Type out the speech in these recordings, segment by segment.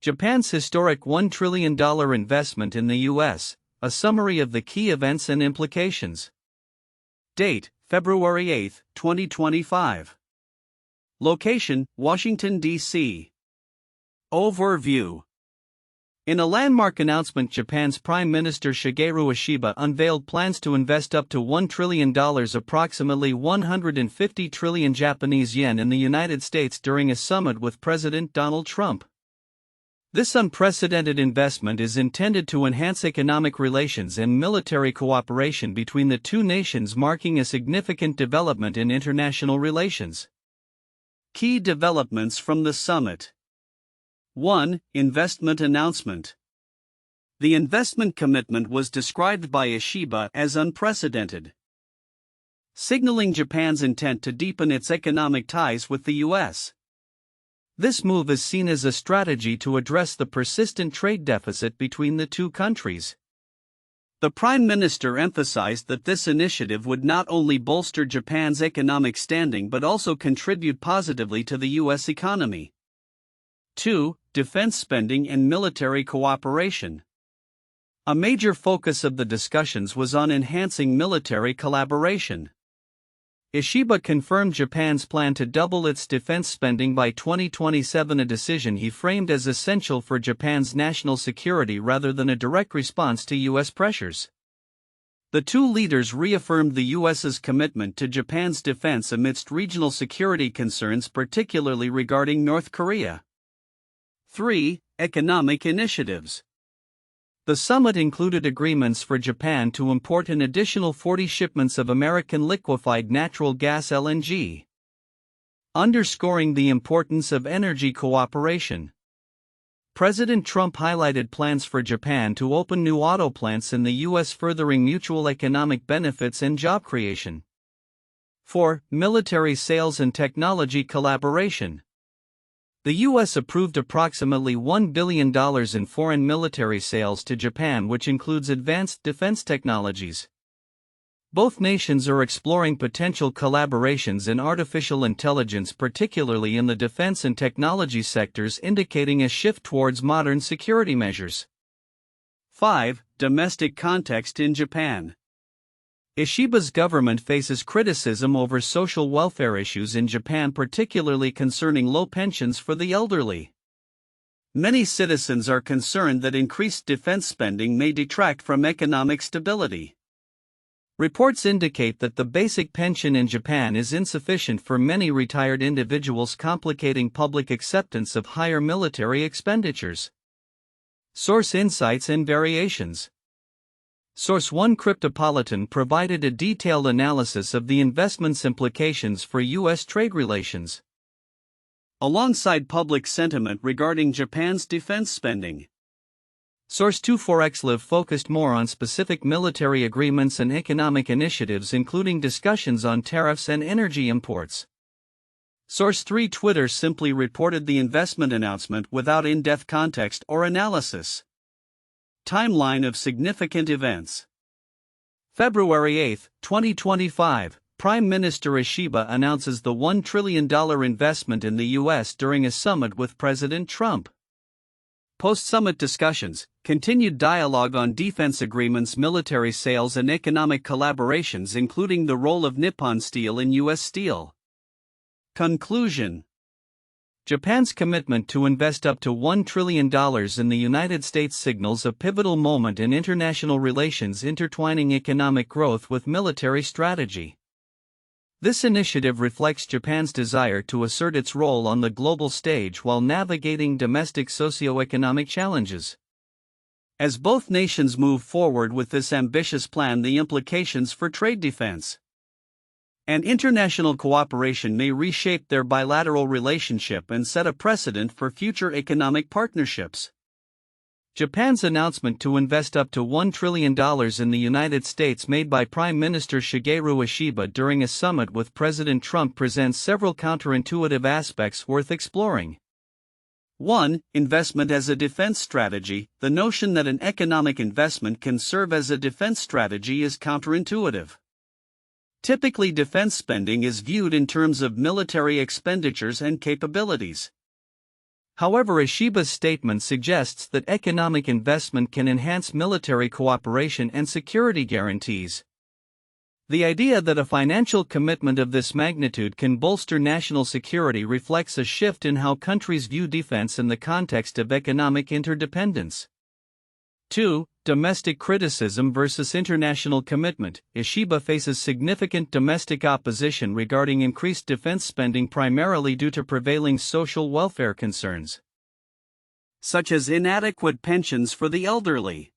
Japan's historic $1 trillion investment in the U.S., a summary of the key events and implications. Date, February 8, 2025. Location, Washington, D.C. Overview. In a landmark announcement, Japan's Prime Minister Shigeru Ishiba unveiled plans to invest up to $1 trillion, approximately 150 trillion Japanese yen, in the United States during a summit with President Donald Trump. This unprecedented investment is intended to enhance economic relations and military cooperation between the two nations, marking a significant development in international relations. Key developments from the summit. 1. Investment announcement. The investment commitment was described by Ishiba as unprecedented, signaling Japan's intent to deepen its economic ties with the U.S. This move is seen as a strategy to address the persistent trade deficit between the two countries. The Prime Minister emphasized that this initiative would not only bolster Japan's economic standing but also contribute positively to the U.S. economy. 2. Defense spending and military cooperation. A major focus of the discussions was on enhancing military collaboration. Ishiba confirmed Japan's plan to double its defense spending by 2027, a decision he framed as essential for Japan's national security rather than a direct response to U.S. pressures. The two leaders reaffirmed the U.S.'s commitment to Japan's defense amidst regional security concerns, particularly regarding North Korea. 3. Economic initiatives. The summit included agreements for Japan to import an additional 40 shipments of American liquefied natural gas (LNG), underscoring the importance of energy cooperation. President Trump highlighted plans for Japan to open new auto plants in the U.S., furthering mutual economic benefits and job creation. 4. Military sales and technology collaboration. The U.S. approved approximately $1 billion in foreign military sales to Japan, which includes advanced defense technologies. Both nations are exploring potential collaborations in artificial intelligence, particularly in the defense and technology sectors, indicating a shift towards modern security measures. 5. Domestic context in Japan. Ishiba's government faces criticism over social welfare issues in Japan, particularly concerning low pensions for the elderly. Many citizens are concerned that increased defense spending may detract from economic stability. Reports indicate that the basic pension in Japan is insufficient for many retired individuals, complicating public acceptance of higher military expenditures. Source insights and variations. Source 1 Cryptopolitan provided a detailed analysis of the investment's implications for U.S. trade relations, alongside public sentiment regarding Japan's defense spending. Source 2 Forexliv focused more on specific military agreements and economic initiatives, including discussions on tariffs and energy imports. Source 3 Twitter simply reported the investment announcement without in-depth context or analysis. Timeline of significant events. February 8, 2025, Prime Minister Ishiba announces the $1 trillion investment in the U.S. during a summit with President Trump. Post-summit discussions, continued dialogue on defense agreements, military sales, and economic collaborations, including the role of Nippon Steel in U.S. steel. Conclusion. Japan's commitment to invest up to $1 trillion in the United States signals a pivotal moment in international relations, intertwining economic growth with military strategy. This initiative reflects Japan's desire to assert its role on the global stage while navigating domestic socio-economic challenges. As both nations move forward with this ambitious plan, the implications for trade, defense, and international cooperation may reshape their bilateral relationship and set a precedent for future economic partnerships. Japan's announcement to invest up to $1 trillion in the United States, made by Prime Minister Shigeru Ishiba during a summit with President Trump, presents several counterintuitive aspects worth exploring. 1. Investment as a defense strategy. The notion that an economic investment can serve as a defense strategy is counterintuitive. Typically, defense spending is viewed in terms of military expenditures and capabilities. However, Ishiba's statement suggests that economic investment can enhance military cooperation and security guarantees. The idea that a financial commitment of this magnitude can bolster national security reflects a shift in how countries view defense in the context of economic interdependence. 2. Domestic criticism versus international commitment. Ishiba faces significant domestic opposition regarding increased defense spending, primarily due to prevailing social welfare concerns, such as inadequate pensions for the elderly.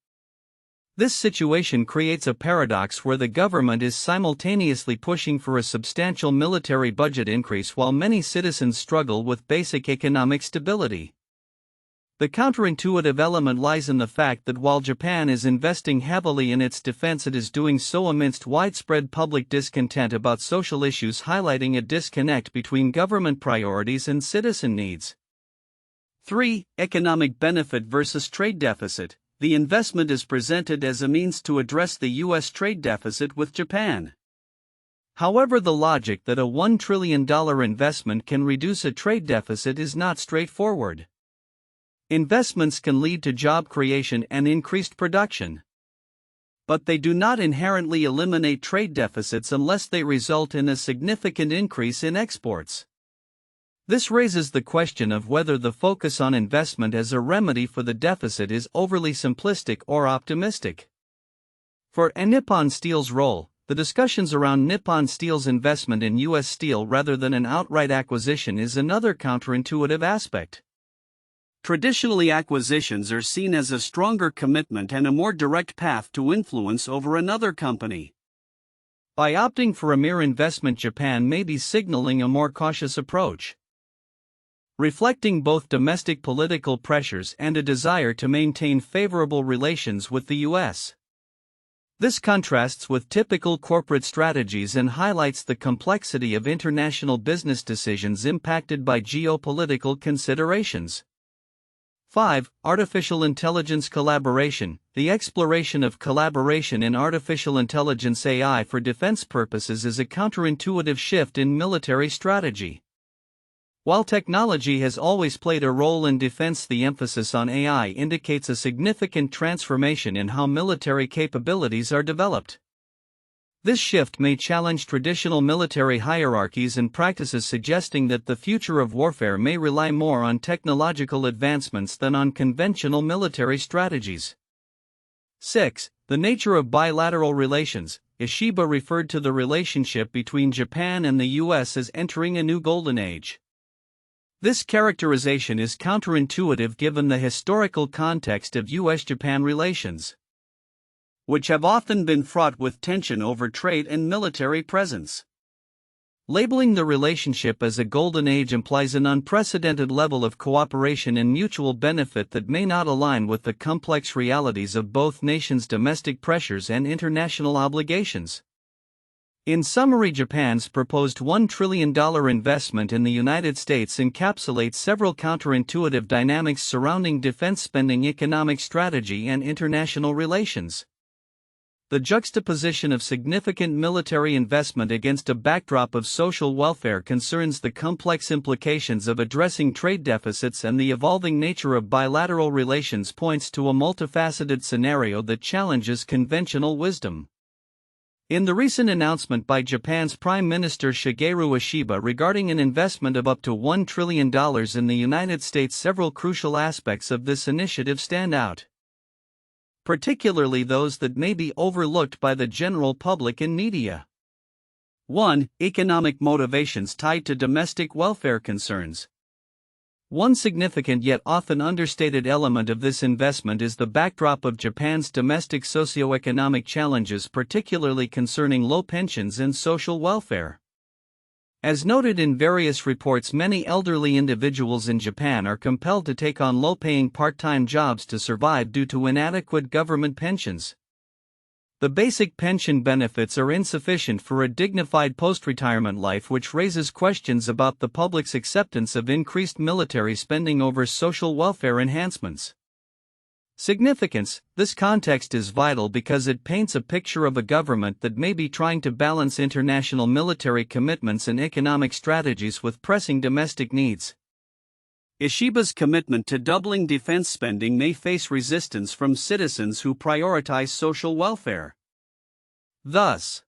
This situation creates a paradox where the government is simultaneously pushing for a substantial military budget increase while many citizens struggle with basic economic stability. The counterintuitive element lies in the fact that while Japan is investing heavily in its defense, it is doing so amidst widespread public discontent about social issues, highlighting a disconnect between government priorities and citizen needs. 3. Economic benefit versus trade deficit. The investment is presented as a means to address the U.S. trade deficit with Japan. However, the logic that a $1 trillion investment can reduce a trade deficit is not straightforward. Investments can lead to job creation and increased production, but they do not inherently eliminate trade deficits unless they result in a significant increase in exports. This raises the question of whether the focus on investment as a remedy for the deficit is overly simplistic or optimistic. For Nippon Steel's role, the discussions around Nippon Steel's investment in U.S. Steel rather than an outright acquisition is another counterintuitive aspect. Traditionally, acquisitions are seen as a stronger commitment and a more direct path to influence over another company. By opting for a mere investment, Japan may be signaling a more cautious approach, reflecting both domestic political pressures and a desire to maintain favorable relations with the U.S. This contrasts with typical corporate strategies and highlights the complexity of international business decisions impacted by geopolitical considerations. 5. Artificial intelligence collaboration. The exploration of collaboration in artificial intelligence (AI) for defense purposes is a counterintuitive shift in military strategy. While technology has always played a role in defense, the emphasis on AI indicates a significant transformation in how military capabilities are developed. This shift may challenge traditional military hierarchies and practices, suggesting that the future of warfare may rely more on technological advancements than on conventional military strategies. 6. The nature of bilateral relations. Ishiba referred to the relationship between Japan and the U.S. as entering a new golden age. This characterization is counterintuitive given the historical context of U.S.-Japan relations, which have often been fraught with tension over trade and military presence. Labeling the relationship as a golden age implies an unprecedented level of cooperation and mutual benefit that may not align with the complex realities of both nations' domestic pressures and international obligations. In summary, Japan's proposed $1 trillion investment in the United States encapsulates several counterintuitive dynamics surrounding defense spending, economic strategy, and international relations. The juxtaposition of significant military investment against a backdrop of social welfare concerns the complex implications of addressing trade deficits and the evolving nature of bilateral relations points to a multifaceted scenario that challenges conventional wisdom. In the recent announcement by Japan's Prime Minister Shigeru Ishiba regarding an investment of up to $1 trillion in the United States, several crucial aspects of this initiative stand out, particularly those that may be overlooked by the general public and media. 1. Economic motivations tied to domestic welfare concerns. One significant yet often understated element of this investment is the backdrop of Japan's domestic socioeconomic challenges, particularly concerning low pensions and social welfare. As noted in various reports, many elderly individuals in Japan are compelled to take on low-paying part-time jobs to survive due to inadequate government pensions. The basic pension benefits are insufficient for a dignified post-retirement life, which raises questions about the public's acceptance of increased military spending over social welfare enhancements. Significance. This context is vital because it paints a picture of a government that may be trying to balance international military commitments and economic strategies with pressing domestic needs. Ishiba's commitment to doubling defense spending may face resistance from citizens who prioritize social welfare. Thus,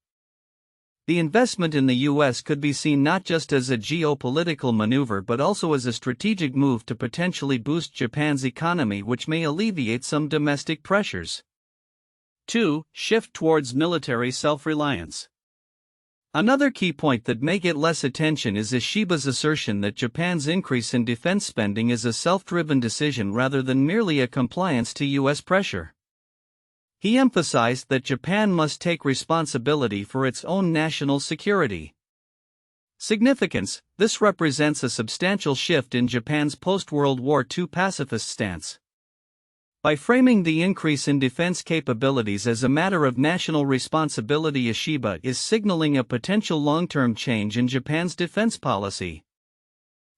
the investment in the U.S. could be seen not just as a geopolitical maneuver but also as a strategic move to potentially boost Japan's economy, which may alleviate some domestic pressures. 2. Shift towards military self-reliance. Another key point that may get less attention is Ishiba's assertion that Japan's increase in defense spending is a self-driven decision rather than merely a compliance to U.S. pressure. He emphasized that Japan must take responsibility for its own national security. Significance: this represents a substantial shift in Japan's post-World War II pacifist stance. By framing the increase in defense capabilities as a matter of national responsibility, Ishiba is signaling a potential long-term change in Japan's defense policy.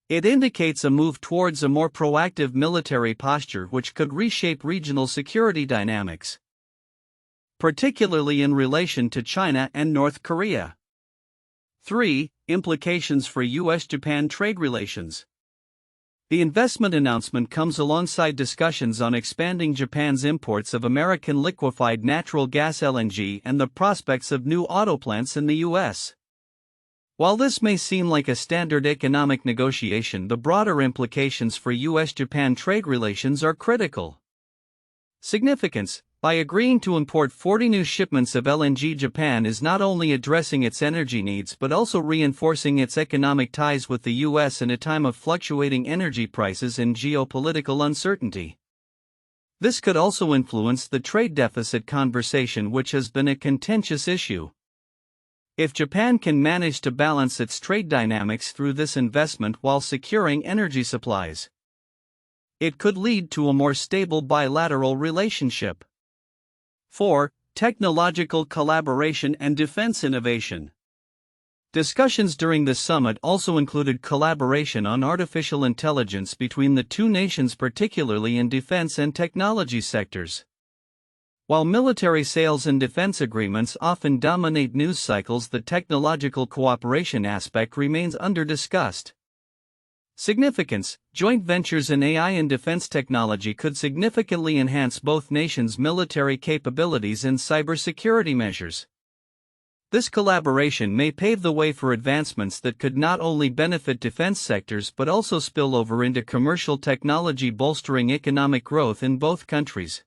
It indicates a move towards a more proactive military posture which could reshape regional security dynamics, particularly in relation to China and North Korea. 3. Implications for U.S.-Japan trade relations. The investment announcement comes alongside discussions on expanding Japan's imports of American liquefied natural gas (LNG) and the prospects of new auto plants in the U.S. While this may seem like a standard economic negotiation, the broader implications for U.S.-Japan trade relations are critical. Significance: by agreeing to import 40 new shipments of LNG, Japan is not only addressing its energy needs but also reinforcing its economic ties with the U.S. in a time of fluctuating energy prices and geopolitical uncertainty. This could also influence the trade deficit conversation, which has been a contentious issue. If Japan can manage to balance its trade dynamics through this investment while securing energy supplies, it could lead to a more stable bilateral relationship. 4. Technological collaboration and defense innovation. Discussions during the summit also included collaboration on artificial intelligence between the two nations, particularly in defense and technology sectors. While military sales and defense agreements often dominate news cycles, the technological cooperation aspect remains under-discussed. Significance: joint ventures in AI and defense technology could significantly enhance both nations' military capabilities and cybersecurity measures. This collaboration may pave the way for advancements that could not only benefit defense sectors but also spill over into commercial technology, bolstering economic growth in both countries.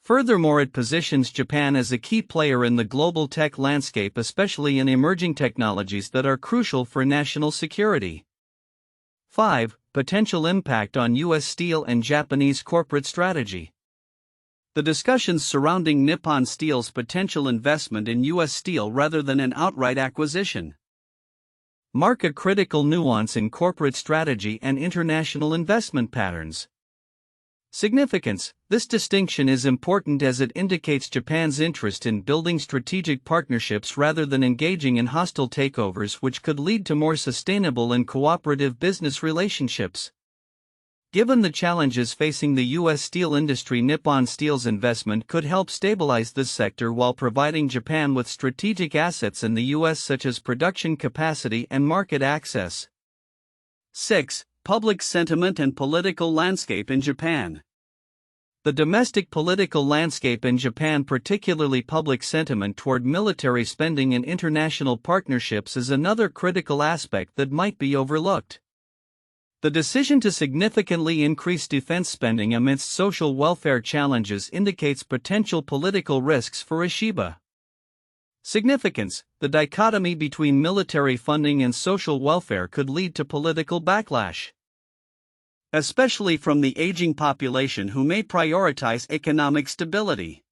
Furthermore, it positions Japan as a key player in the global tech landscape, especially in emerging technologies that are crucial for national security. 5. Potential impact on U.S. steel and Japanese corporate strategy. The discussions surrounding Nippon Steel's potential investment in U.S. steel rather than an outright acquisition mark a critical nuance in corporate strategy and international investment patterns. Significance: this distinction is important as it indicates Japan's interest in building strategic partnerships rather than engaging in hostile takeovers, which could lead to more sustainable and cooperative business relationships. Given the challenges facing the U.S. steel industry, Nippon Steel's investment could help stabilize this sector while providing Japan with strategic assets in the U.S. such as production capacity and market access. 6. Public sentiment and political landscape in Japan. The domestic political landscape in Japan, particularly public sentiment toward military spending and international partnerships, is another critical aspect that might be overlooked. The decision to significantly increase defense spending amidst social welfare challenges indicates potential political risks for Ishiba. Significance: the dichotomy between military funding and social welfare could lead to political backlash, especially from the aging population who may prioritize economic stability.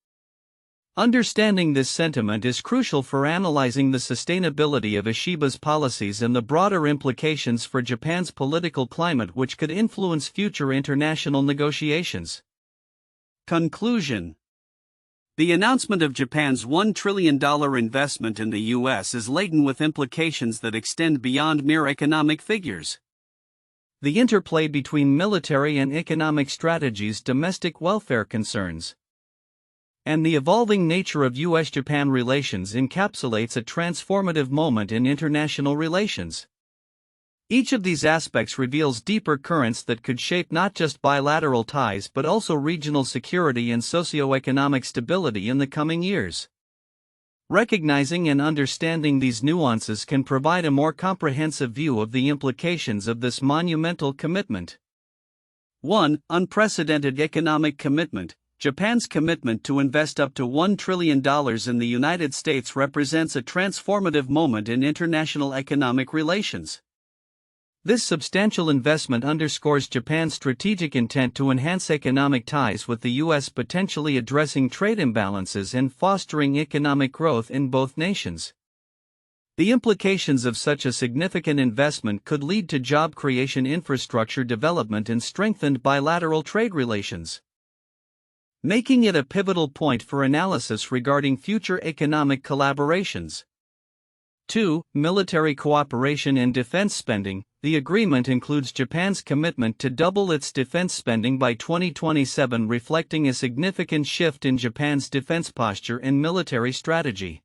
Understanding this sentiment is crucial for analyzing the sustainability of Ishiba's policies and the broader implications for Japan's political climate, which could influence future international negotiations. Conclusion: the announcement of Japan's $1 trillion investment in the U.S. is laden with implications that extend beyond mere economic figures. The interplay between military and economic strategies, domestic welfare concerns, and the evolving nature of U.S.-Japan relations encapsulates a transformative moment in international relations. Each of these aspects reveals deeper currents that could shape not just bilateral ties but also regional security and socio-economic stability in the coming years. Recognizing and understanding these nuances can provide a more comprehensive view of the implications of this monumental commitment. 1. Unprecedented economic commitment. Japan's commitment to invest up to $1 trillion in the United States represents a transformative moment in international economic relations. This substantial investment underscores Japan's strategic intent to enhance economic ties with the U.S., potentially addressing trade imbalances and fostering economic growth in both nations. The implications of such a significant investment could lead to job creation, infrastructure development, and strengthened bilateral trade relations, making it a pivotal point for analysis regarding future economic collaborations. 2. Military cooperation and defense spending. The agreement includes Japan's commitment to double its defense spending by 2027, reflecting a significant shift in Japan's defense posture and military strategy.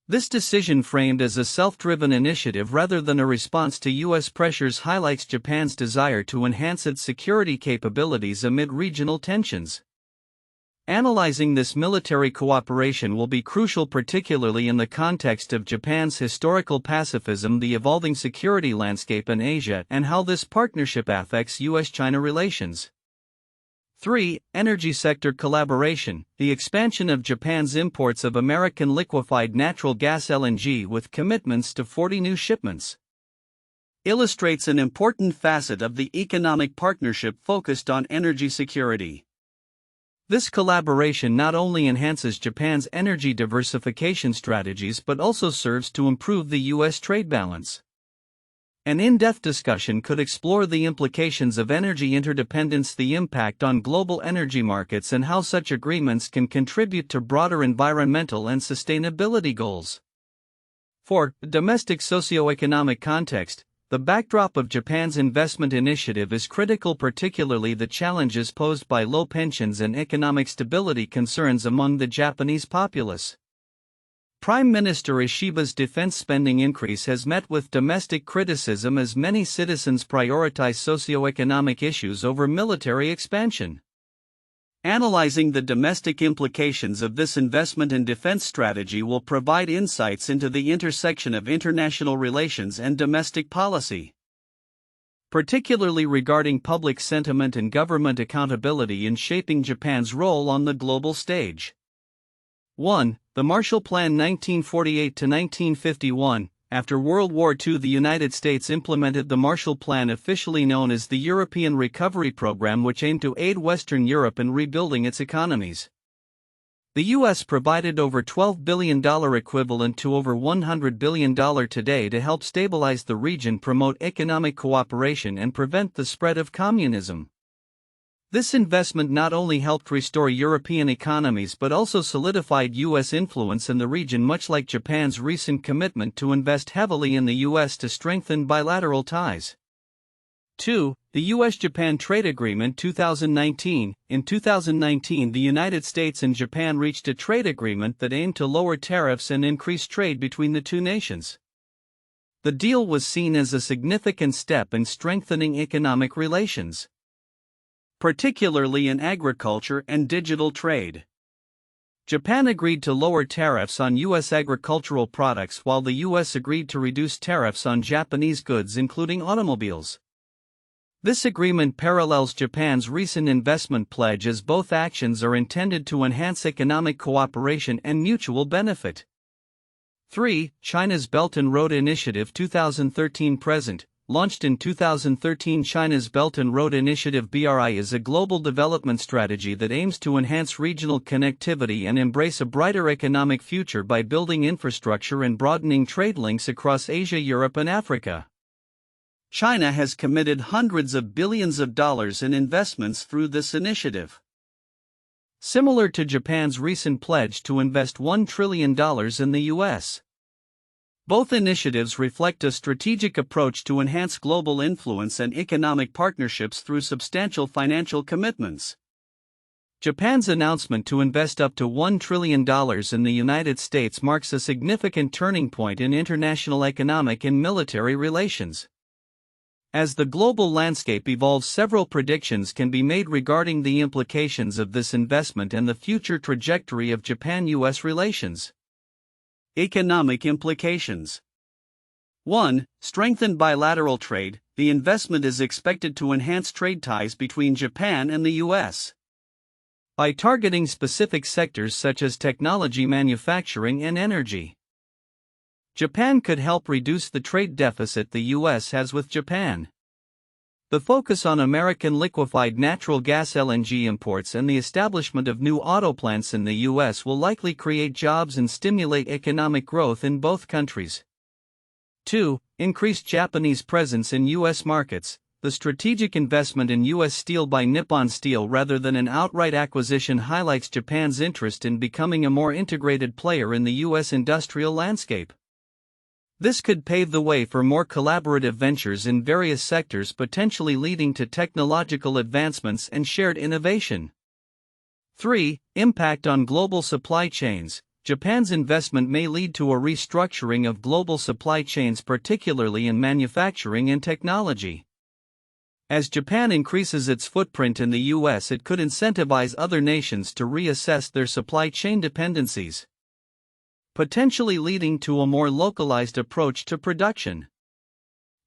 This decision, framed as a self-driven initiative rather than a response to U.S. pressures, highlights Japan's desire to enhance its security capabilities amid regional tensions. Analyzing this military cooperation will be crucial, particularly in the context of Japan's historical pacifism, the evolving security landscape in Asia, and how this partnership affects U.S.-China relations. 3. Energy sector collaboration. The expansion of Japan's imports of American liquefied natural gas (LNG) with commitments to 40 new shipments illustrates an important facet of the economic partnership focused on energy security. This collaboration not only enhances Japan's energy diversification strategies but also serves to improve the U.S. trade balance. An in-depth discussion could explore the implications of energy interdependence, the impact on global energy markets, and how such agreements can contribute to broader environmental and sustainability goals. 4. Domestic socio-economic context. The backdrop of Japan's investment initiative is critical, particularly the challenges posed by low pensions and economic stability concerns among the Japanese populace. Prime Minister Ishiba's defense spending increase has met with domestic criticism as many citizens prioritize socio-economic issues over military expansion. Analyzing the domestic implications of this investment in defense strategy will provide insights into the intersection of international relations and domestic policy, particularly regarding public sentiment and government accountability in shaping Japan's role on the global stage. 1. The Marshall Plan 1948–1951. After World War II, the United States implemented the Marshall Plan, officially known as the European Recovery Program, which aimed to aid Western Europe in rebuilding its economies. The U.S. provided over $12 billion, equivalent to over $100 billion today, to help stabilize the region, promote economic cooperation, and prevent the spread of communism. This investment not only helped restore European economies but also solidified U.S. influence in the region, much like Japan's recent commitment to invest heavily in the U.S. to strengthen bilateral ties. 2. The U.S.-Japan Trade Agreement 2019. In 2019, the United States and Japan reached a trade agreement that aimed to lower tariffs and increase trade between the two nations. The deal was seen as a significant step in strengthening economic relations, particularly in agriculture and digital trade. Japan agreed to lower tariffs on U.S. agricultural products, while the U.S. agreed to reduce tariffs on Japanese goods, including automobiles. This agreement parallels Japan's recent investment pledge, as both actions are intended to enhance economic cooperation and mutual benefit. 3. China's Belt and Road Initiative 2013-present. Launched in 2013, China's Belt and Road Initiative (BRI) is a global development strategy that aims to enhance regional connectivity and embrace a brighter economic future by building infrastructure and broadening trade links across Asia, Europe, and Africa. China has committed hundreds of billions of dollars in investments through this initiative, similar to Japan's recent pledge to invest $1 trillion in the U.S. Both initiatives reflect a strategic approach to enhance global influence and economic partnerships through substantial financial commitments. Japan's announcement to invest up to $1 trillion in the United States marks a significant turning point in international economic and military relations. As the global landscape evolves, several predictions can be made regarding the implications of this investment and the future trajectory of Japan-US relations. Economic implications. 1. Strengthened bilateral trade. The investment is expected to enhance trade ties between Japan and the US. By targeting specific sectors such as technology, manufacturing, and energy, Japan could help reduce the trade deficit the US has with Japan. The focus on American liquefied natural gas (LNG) imports and the establishment of new auto plants in the US will likely create jobs and stimulate economic growth in both countries. 2. Increased Japanese presence in US markets. The strategic investment in US steel by Nippon Steel rather than an outright acquisition highlights Japan's interest in becoming a more integrated player in the US industrial landscape. This could pave the way for more collaborative ventures in various sectors, potentially leading to technological advancements and shared innovation. 3. Impact on global supply chains. Japan's investment may lead to a restructuring of global supply chains, particularly in manufacturing and technology. As Japan increases its footprint in the US, it could incentivize other nations to reassess their supply chain dependencies, potentially leading to a more localized approach to production.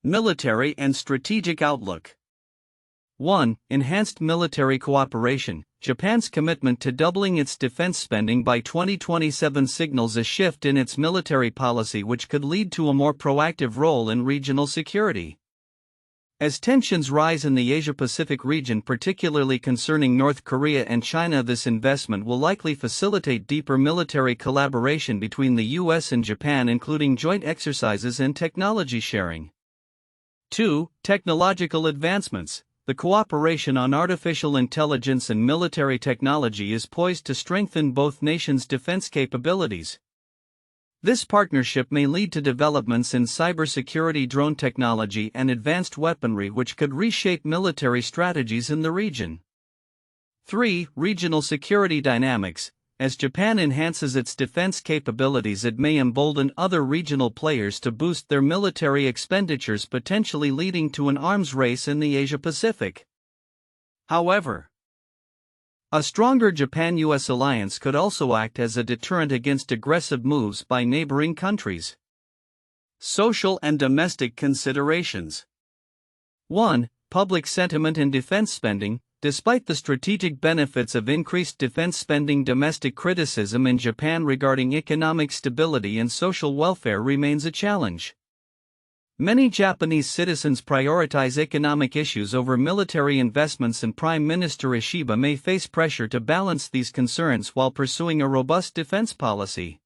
Military and strategic outlook. 1. Enhanced military cooperation. Japan's commitment to doubling its defense spending by 2027 signals a shift in its military policy, which could lead to a more proactive role in regional security. As tensions rise in the Asia-Pacific region, particularly concerning North Korea and China, this investment will likely facilitate deeper military collaboration between the US and Japan, including joint exercises and technology sharing. 2. Technological advancements. The cooperation on artificial intelligence and military technology is poised to strengthen both nations' defense capabilities. This partnership may lead to developments in cybersecurity, drone technology, and advanced weaponry, which could reshape military strategies in the region. 3. Regional security dynamics. As Japan enhances its defense capabilities, it may embolden other regional players to boost their military expenditures, potentially leading to an arms race in the Asia-Pacific. However, a stronger Japan-US alliance could also act as a deterrent against aggressive moves by neighboring countries. Social and domestic considerations. 1. Public sentiment and defense spending. Despite the strategic benefits of increased defense spending, domestic criticism in Japan regarding economic stability and social welfare remains a challenge. Many Japanese citizens prioritize economic issues over military investments, and Prime Minister Ishiba may face pressure to balance these concerns while pursuing a robust defense policy.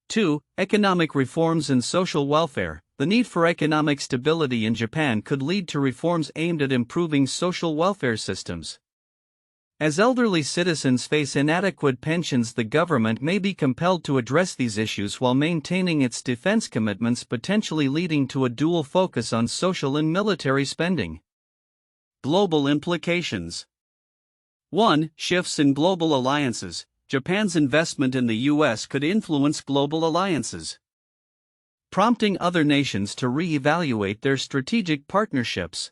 2. Economic reforms and social welfare. The need for economic stability in Japan could lead to reforms aimed at improving social welfare systems. As elderly citizens face inadequate pensions, the government may be compelled to address these issues while maintaining its defense commitments, potentially leading to a dual focus on social and military spending. Global implications. 1. Shifts in global alliances. Japan's investment in the US could influence global alliances, prompting other nations to re-evaluate their strategic partnerships.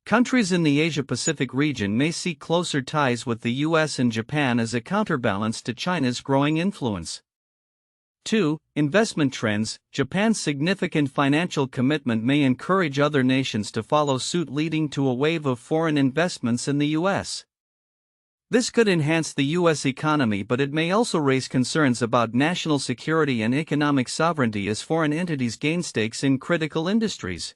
Countries in the Asia-Pacific region may seek closer ties with the US and Japan as a counterbalance to China's growing influence. 2. Investment trends. Japan's significant financial commitment may encourage other nations to follow suit, leading to a wave of foreign investments in the US. This could enhance the US economy, but it may also raise concerns about national security and economic sovereignty as foreign entities gain stakes in critical industries.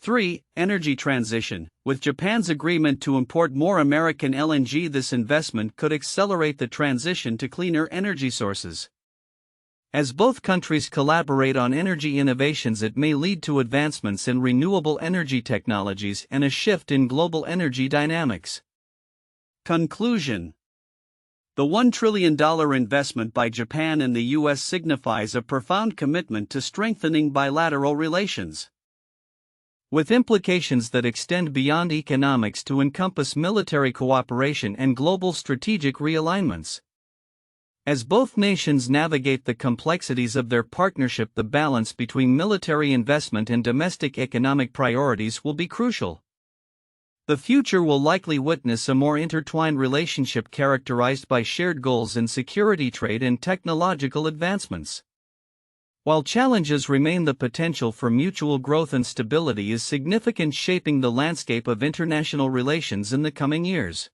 3. Energy transition. With Japan's agreement to import more American LNG, this investment could accelerate the transition to cleaner energy sources. As both countries collaborate on energy innovations, it may lead to advancements in renewable energy technologies and a shift in global energy dynamics. Conclusion. The $1 trillion investment by Japan in the US signifies a profound commitment to strengthening bilateral relations, with implications that extend beyond economics to encompass military cooperation and global strategic realignments. As both nations navigate the complexities of their partnership, the balance between military investment and domestic economic priorities will be crucial. The future will likely witness a more intertwined relationship characterized by shared goals in security, trade, and technological advancements. While challenges remain, the potential for mutual growth and stability is significant, shaping the landscape of international relations in the coming years.